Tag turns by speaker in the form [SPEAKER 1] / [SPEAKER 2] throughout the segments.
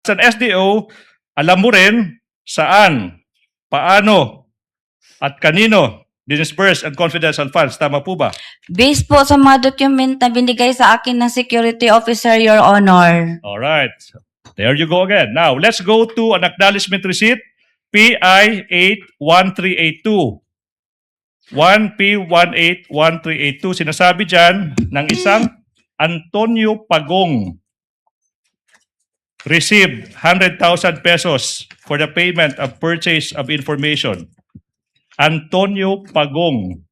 [SPEAKER 1] As an SDO, alam mo rin saan, paano, at kanino dinisburse ang confidential funds. Tama po ba?
[SPEAKER 2] Based po sa mga document na binigay sa akin ng security officer, Your Honor.
[SPEAKER 1] Alright. There you go again. Now, let's go to an acknowledgement receipt, PI 81382. 1P181382. Sinasabi dyan ng isang Antonio Pagong. Received 100,000 pesos for the payment of purchase of information. Antonio Pagong.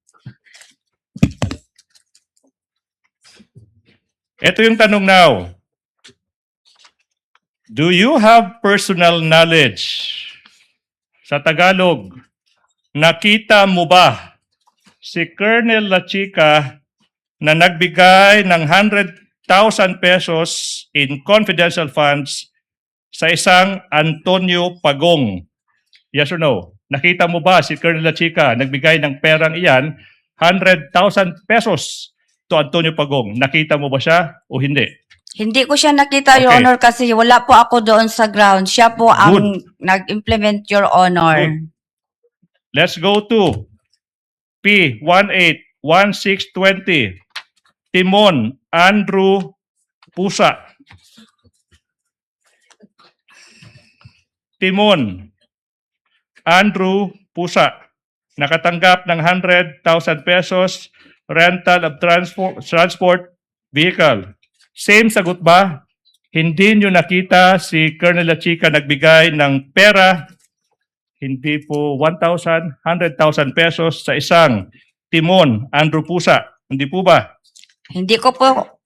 [SPEAKER 1] Ito yung tanong now. Do you have personal knowledge? Sa Tagalog, nakita mo ba si Colonel Lachica na nagbigay ng 100,000 pesos in confidential funds sa isang Antonio Pagong? Yes or no? Nakita mo ba si Colonel Lachica nagbigay ng perang iyan, 100,000 pesos to Antonio Pagong? Nakita mo ba siya o hindi?
[SPEAKER 2] Hindi ko siya nakita, Your
[SPEAKER 1] Okay.
[SPEAKER 2] Honor, kasi wala po ako doon sa ground. Siya po ang nag-implement, Your Honor.
[SPEAKER 1] Good. Let's go to P181620. Timon Andrew Pusa. Timon Andrew Pusa. Nakatanggap ng 100,000 pesos rental of transport vehicle. Same sagot ba? Hindi nyo nakita si Colonel Lachica nagbigay ng pera, hindi po 1,000, 100,000 pesos sa isang Timon Andrew Pusa. Hindi po ba?
[SPEAKER 2] Hindi ko po,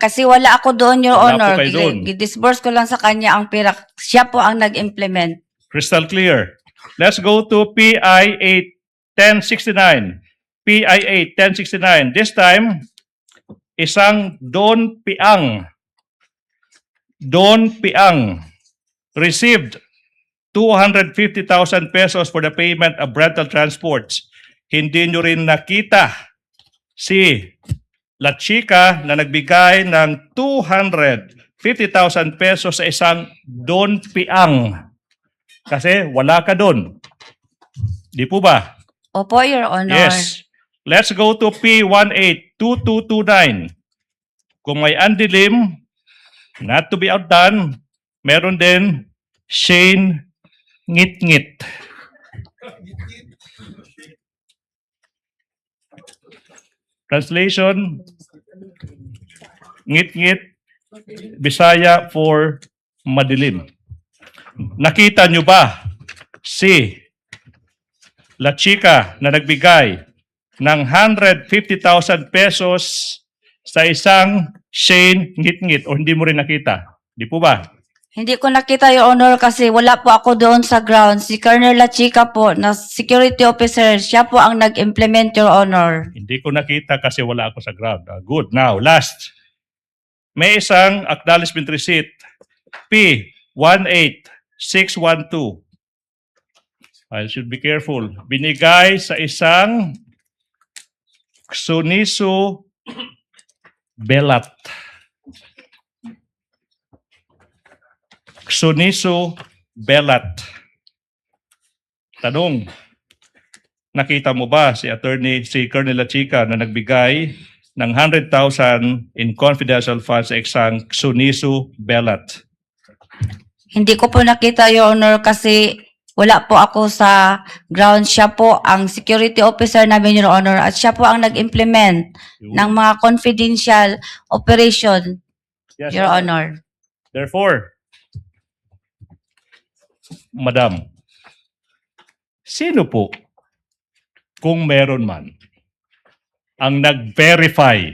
[SPEAKER 2] kasi wala ako doon, Your
[SPEAKER 1] Wala po
[SPEAKER 2] Honor.
[SPEAKER 1] kayo doon.
[SPEAKER 2] Disburse ko lang sa kanya ang pera. Siya po ang nag-implement.
[SPEAKER 1] Crystal clear. Let's go to PI 81069. PI 81069. This time, isang Don Piang. Don Piang received 250,000 pesos for the payment of rental transports. Hindi nyo rin nakita si Lachica na nagbigay ng 250,000 pesos sa isang Don Piang. Kasi wala ka doon. Di po ba?
[SPEAKER 2] Opo, Your Honor.
[SPEAKER 1] Yes. Let's go to P182229. Kung may andilim, not to be outdone, meron din Shane Ngit-Ngit. Translation, Ngit-Ngit, Bisaya for madilim. Nakita nyo ba si Lachica na nagbigay ng 150,000 pesos sa isang Shane Ngit-Ngit o hindi mo rin nakita? Di po ba?
[SPEAKER 2] Hindi ko nakita, Your Honor, kasi wala po ako doon sa ground. Si Colonel Lachica po, na security officer, siya po ang nag-implement, Your Honor.
[SPEAKER 1] Hindi ko nakita kasi wala ako sa ground. Good. Now, last. May isang acknowledgement receipt. P18612. I should be careful. Binigay sa isang Suniso Belat. Suniso Belat. Tanong, nakita mo ba si Colonel Lachica na nagbigay ng 100,000 in confidential funds sa isang Suniso Belat?
[SPEAKER 2] Hindi ko po nakita, Your Honor, kasi wala po ako sa ground. Siya po ang security officer namin, Your Honor, at siya po ang nag-implement ng mga confidential operation,
[SPEAKER 1] Yes,
[SPEAKER 2] Your Honor.
[SPEAKER 1] Therefore, Madam, sino po, kung meron man, ang nag-verify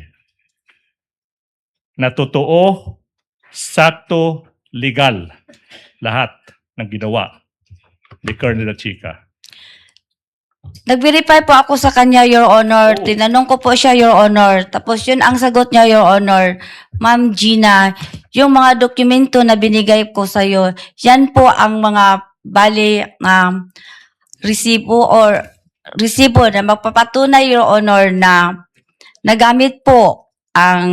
[SPEAKER 1] na totoo, sakto, legal lahat ng ginawa ni Colonel Lachica?
[SPEAKER 2] Nag-verify po ako sa kanya, Your Honor.
[SPEAKER 1] Oh.
[SPEAKER 2] Tinanong ko po siya, Your Honor. Tapos yun ang sagot niya, Your Honor. Ma'am Gina, yung mga dokumento na binigay ko sa iyo, yan po ang mga resibo na magpapatunay, Your Honor, na nagamit po ang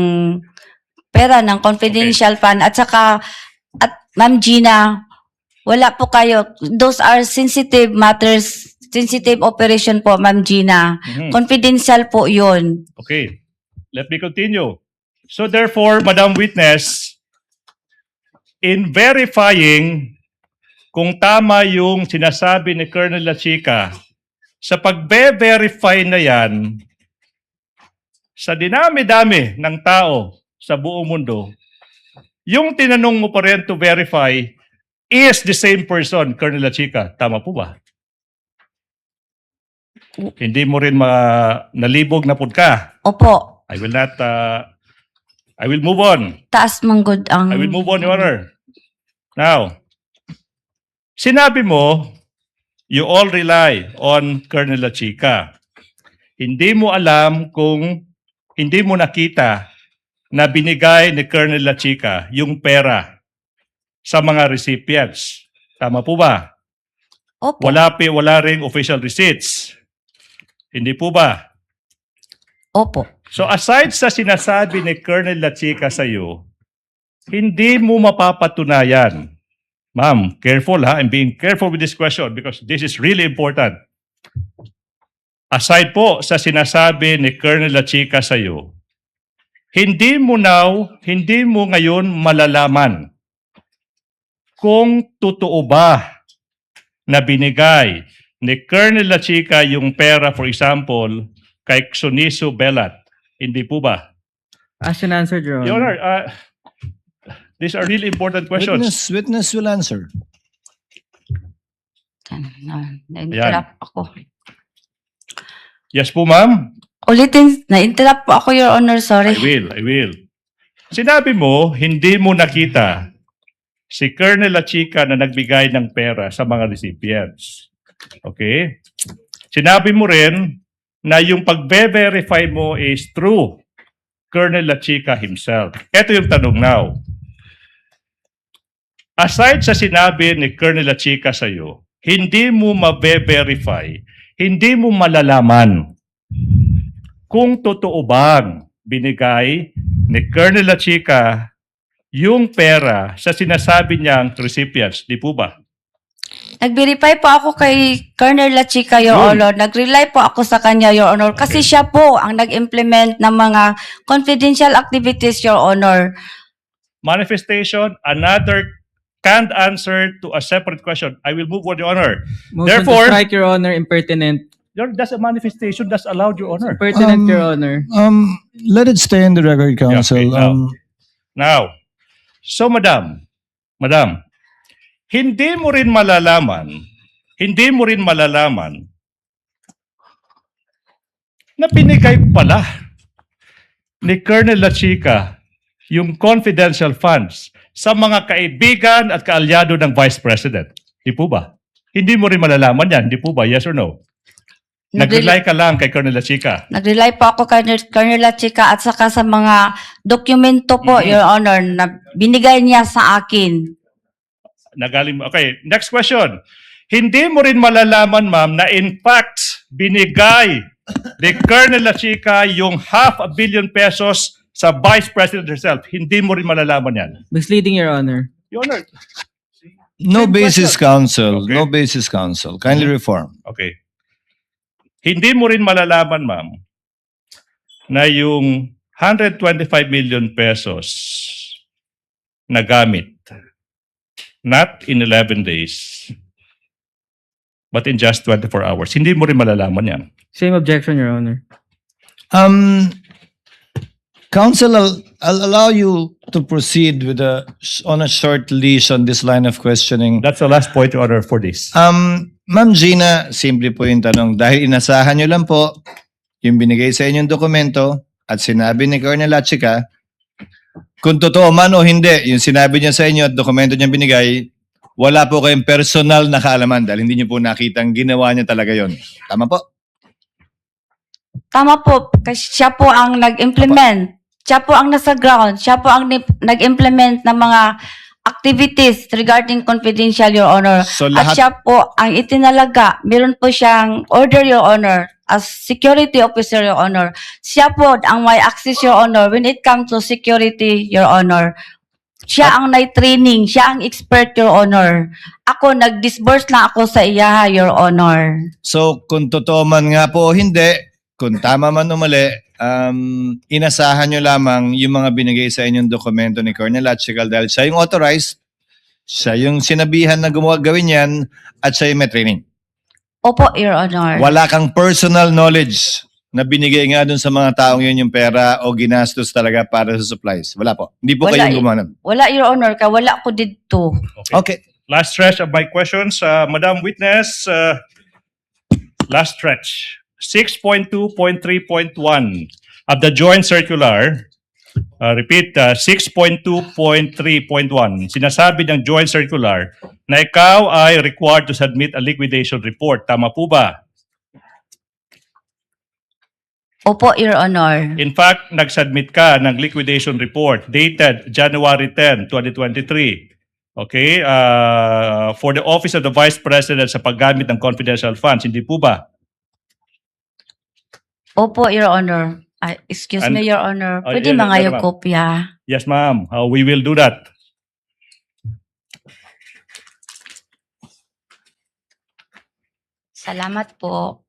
[SPEAKER 2] pera ng confidential fund at saka at Ma'am Gina, wala po kayo. Those are sensitive matters, sensitive operation po, Ma'am Gina.
[SPEAKER 1] Mhm.
[SPEAKER 2] Confidential po yun.
[SPEAKER 1] Okay, let me continue. So therefore, Madam Witness, in verifying kung tama yung sinasabi ni Colonel La Chica, sa pagbe-verify na yan, sa dinami-dami ng tao sa buong mundo, yung tinanong mo pa rin to verify is the same person, Colonel La Chica. Tama po ba? Hindi mo rin nalibog na po ka.
[SPEAKER 2] Opo,
[SPEAKER 1] I will not, I will move on.
[SPEAKER 2] taas manggod ang...
[SPEAKER 1] I will move on, Your Honor. Now, sinabi mo, you all rely on Colonel La Chica. Hindi mo alam kung hindi mo nakita na binigay ni Colonel La Chica yung pera sa mga recipients. Tama po ba?
[SPEAKER 2] Opo,
[SPEAKER 1] Wala ring official receipts. Hindi po ba?
[SPEAKER 2] opo.
[SPEAKER 1] So aside sa sinasabi ni Colonel La Chica sa iyo, hindi mo mapapatunayan. Ma'am, careful ha. I'm being careful with this question because this is really important. Aside po sa sinasabi ni Colonel La Chica sa iyo, hindi mo ngayon malalaman kung totoo ba na binigay ni Colonel La Chica yung pera, for example, kay Xoniso Belat. Hindi po ba?
[SPEAKER 3] As an answer, Your
[SPEAKER 1] Your
[SPEAKER 3] Honor.
[SPEAKER 1] Honor, these are really important questions.
[SPEAKER 4] Witness will answer.
[SPEAKER 2] Na-interrupt ako.
[SPEAKER 1] Yes po, ma'am.
[SPEAKER 2] Ulitin, na-interrupt po ako, Your Honor, sorry.
[SPEAKER 1] I will. Sinabi mo, hindi mo nakita si Colonel La Chica na nagbigay ng pera sa mga recipients. Okay? Sinabi mo rin na yung pagbe-verify mo is through Colonel La Chica himself. Ito yung tanong now. Aside sa sinabi ni Colonel La Chica sa iyo, hindi mo mabe-verify, hindi mo malalaman kung totoo bang binigay ni Colonel La Chica yung pera sa sinasabi niyang recipients. Di po ba?
[SPEAKER 2] Nag-verify po ako kay Colonel La Chica, Your
[SPEAKER 1] Yun.
[SPEAKER 2] Honor. Nag-rely po ako sa kanya, Your Honor. Kasi
[SPEAKER 1] Okay.
[SPEAKER 2] siya po ang nag-implement ng mga confidential activities, Your Honor.
[SPEAKER 1] Manifestation, another canned answer to a separate question. I will move on, Your Honor.
[SPEAKER 3] Motion
[SPEAKER 1] Therefore-
[SPEAKER 3] to strike, Your Honor, impertinent.
[SPEAKER 1] That's a manifestation that's allowed, Your Honor.
[SPEAKER 3] Impertinent, Your Honor.
[SPEAKER 4] Let it stay in the record, counsel.
[SPEAKER 1] okay, now. So, Madam, hindi mo rin malalaman na binigay pala ni Colonel La Chica yung confidential funds sa mga kaibigan at kaalyado ng Vice President. Di po ba? Hindi mo rin malalaman yan. Di po ba? Yes or no? Nag-rely ka lang kay Colonel La Chica.
[SPEAKER 2] Nag-rely po ako kay Colonel La Chica at saka sa mga dokumento po,
[SPEAKER 1] Mhm.
[SPEAKER 2] Your Honor, na binigay niya sa akin.
[SPEAKER 1] Nagaling mo. Okay, next question. Hindi mo rin malalaman, ma'am, na in fact, binigay ni Colonel La Chica yung 500 million pesos sa Vice President herself. Hindi mo rin malalaman yan.
[SPEAKER 3] Misleading, Your Honor.
[SPEAKER 1] Your Honor.
[SPEAKER 4] No
[SPEAKER 1] Same
[SPEAKER 4] basis,
[SPEAKER 1] question.
[SPEAKER 4] counsel.
[SPEAKER 1] Okay.
[SPEAKER 4] No basis, counsel. Kindly reform.
[SPEAKER 1] Okay. Hindi mo rin malalaman, ma'am, na yung 125 million pesos na gamit, not in 11 days, but in just 24 hours. Hindi mo rin malalaman yan.
[SPEAKER 3] Same objection, Your Honor.
[SPEAKER 4] Counsel, I'll allow you to proceed with on a short leash on this line of questioning.
[SPEAKER 1] That's the last point, Your Honor, for this.
[SPEAKER 4] Ma'am Gina, simple po yung tanong. Dahil inasahan nyo lang po yung binigay sa inyong dokumento at sinabi ni Colonel La Chica, kung totoo man o hindi, yung sinabi niya sa inyo at dokumento niya binigay, wala po kayong personal na kaalaman dahil hindi niyo po nakitang ginawa niya talaga yon. Tama po?
[SPEAKER 2] Tama po, kasi siya po ang nag-implement. Siya po ang nasa ground. Siya po ang nag-implement ng mga activities regarding confidential, Your Honor.
[SPEAKER 4] So
[SPEAKER 2] At
[SPEAKER 4] lahat,
[SPEAKER 2] siya po ang itinalaga. Meron po siyang order, Your Honor, as security officer, Your Honor. Siya po ang may access, Your Honor, when it comes to security, Your Honor. Siya ang nai-training, siya ang expert, Your Honor. Ako, nag-disburse lang ako sa iya, Your Honor.
[SPEAKER 4] So, kung totoo man nga po o hindi, kung tama man o mali, inasahan nyo lamang yung mga binigay sa inyong dokumento ni Colonel Latchical dahil siya yung authorized, siya yung sinabihan na gawin yan, at siya yung may training.
[SPEAKER 2] Opo, Your Honor.
[SPEAKER 4] Wala kang personal knowledge na binigay nga dun sa mga taong yun yung pera o ginastos talaga para sa supplies. Wala po. Hindi po
[SPEAKER 2] Wala
[SPEAKER 4] kayong gumawa nun.
[SPEAKER 2] Wala, Your Honor, ka wala ko dito.
[SPEAKER 4] Okay.
[SPEAKER 1] Last stretch of my questions, Madam Witness. Last stretch. 6.2.3.1 of the joint circular. Repeat, 6.2.3.1. Sinasabi ng joint circular na ikaw ay required to submit a liquidation report. Tama po ba?
[SPEAKER 2] Opo, Your Honor.
[SPEAKER 1] In fact, nag-submit ka ng liquidation report dated January 10, 2023. Okay? For the Office of the Vice President sa paggamit ng confidential funds. Hindi po ba?
[SPEAKER 2] Opo, Your Honor. Excuse
[SPEAKER 1] And-
[SPEAKER 2] me, Your Honor. Pwede
[SPEAKER 1] yeah,
[SPEAKER 2] mga
[SPEAKER 1] yeah,
[SPEAKER 2] yung
[SPEAKER 1] ma'am.
[SPEAKER 2] kopya.
[SPEAKER 1] Yes, ma'am. We will do that.
[SPEAKER 2] Salamat po.